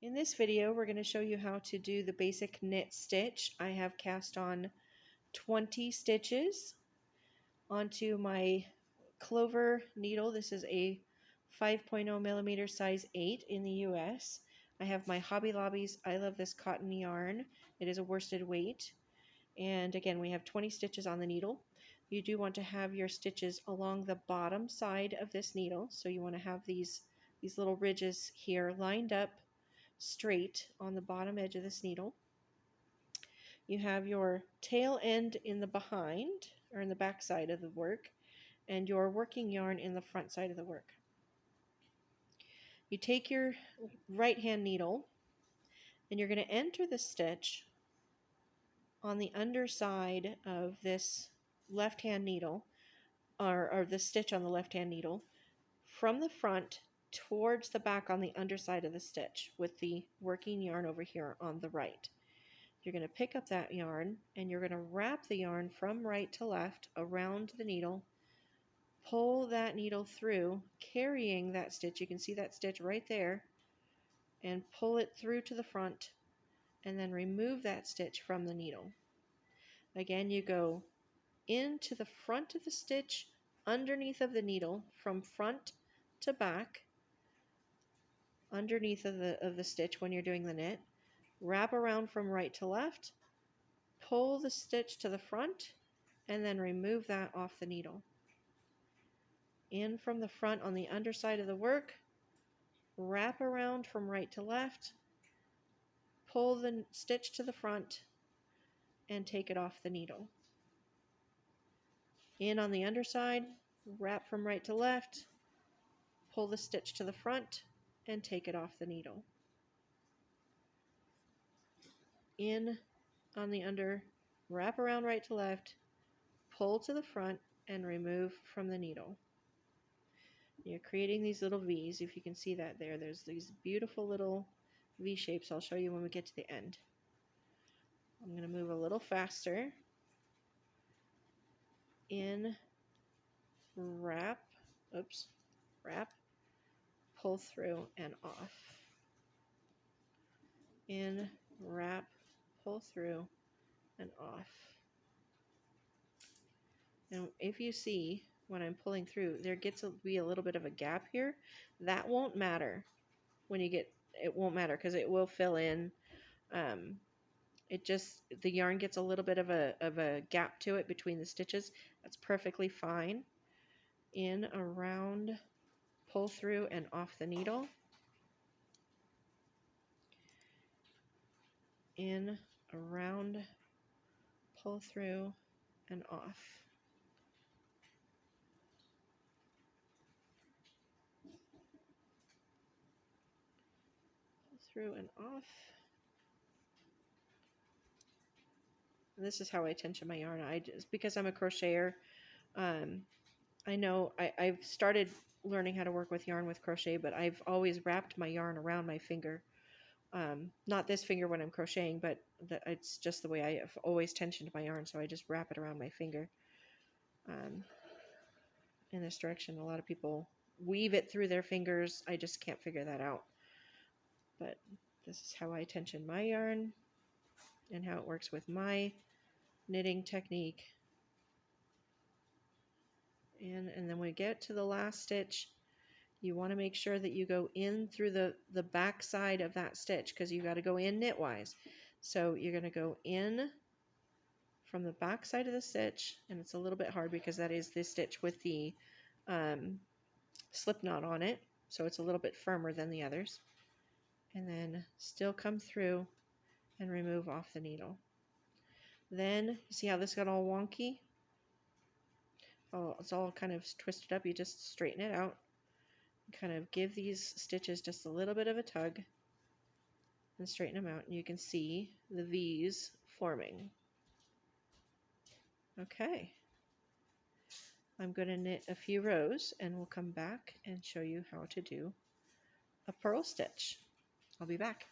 In this video, we're going to show you how to do the basic knit stitch. I have cast on 20 stitches onto my Clover needle. This is a 5.0 millimeter size 8 in the US. I have my Hobby Lobby's I Love This Cotton yarn. It is a worsted weight. And again, we have 20 stitches on the needle. You do want to have your stitches along the bottom side of this needle. So you want to have these little ridges here lined up straight on the bottom edge of this needle. You have your tail end in the behind or in the back side of the work and your working yarn in the front side of the work. You take your right hand needle and you're going to enter the stitch on the underside of this left hand needle or the stitch on the left hand needle from the front towards the back on the underside of the stitch with the working yarn over here on the right. You're going to pick up that yarn and you're going to wrap the yarn from right to left around the needle, pull that needle through, carrying that stitch. You can see that stitch right there, and pull it through to the front and then remove that stitch from the needle. Again, you go into the front of the stitch underneath of the needle from front to back underneath of the stitch when you're doing the knit, wrap around from right to left, pull the stitch to the front, and then remove that off the needle. In from the front on the underside of the work, wrap around from right to left, pull the stitch to the front, and take it off the needle. In on the underside, wrap from right to left, pull the stitch to the front, and take it off the needle. In on the under, wrap around right to left, pull to the front, and remove from the needle. You're creating these little V's. If you can see that there, there's these beautiful little V shapes. I'll show you when we get to the end. I'm going to move a little faster. In, wrap, wrap, pull through and off. In, wrap, pull through and off. And if you see when I'm pulling through, there gets to be a little bit of a gap here. That won't matter when you get, it won't matter because it will fill in. The yarn gets a little bit of a gap to it between the stitches. That's perfectly fine. In, around, pull through and off the needle. In, around, pull through and off. Pull through and off. And this is how I tension my yarn. Because I'm a crocheter, I know I've started learning how to work with yarn with crochet, but I've always wrapped my yarn around my finger. Not this finger when I'm crocheting, but it's just the way I have always tensioned my yarn, so I just wrap it around my finger. In this direction, a lot of people weave it through their fingers. I just can't figure that out. But this is how I tension my yarn and how it works with my knitting technique. And then when we get to the last stitch, you want to make sure that you go in through the back side of that stitch because you got to go in knitwise. So you're going to go in from the back side of the stitch, and it's a little bit hard because that is this stitch with the slip knot on it, so it's a little bit firmer than the others. And then still come through and remove off the needle. Then you see how this got all wonky? Oh, it's all kind of twisted up. You just straighten it out. Kind of give these stitches just a little bit of a tug and straighten them out, and you can see the V's forming. Okay, I'm going to knit a few rows and we'll come back and show you how to do a purl stitch. I'll be back.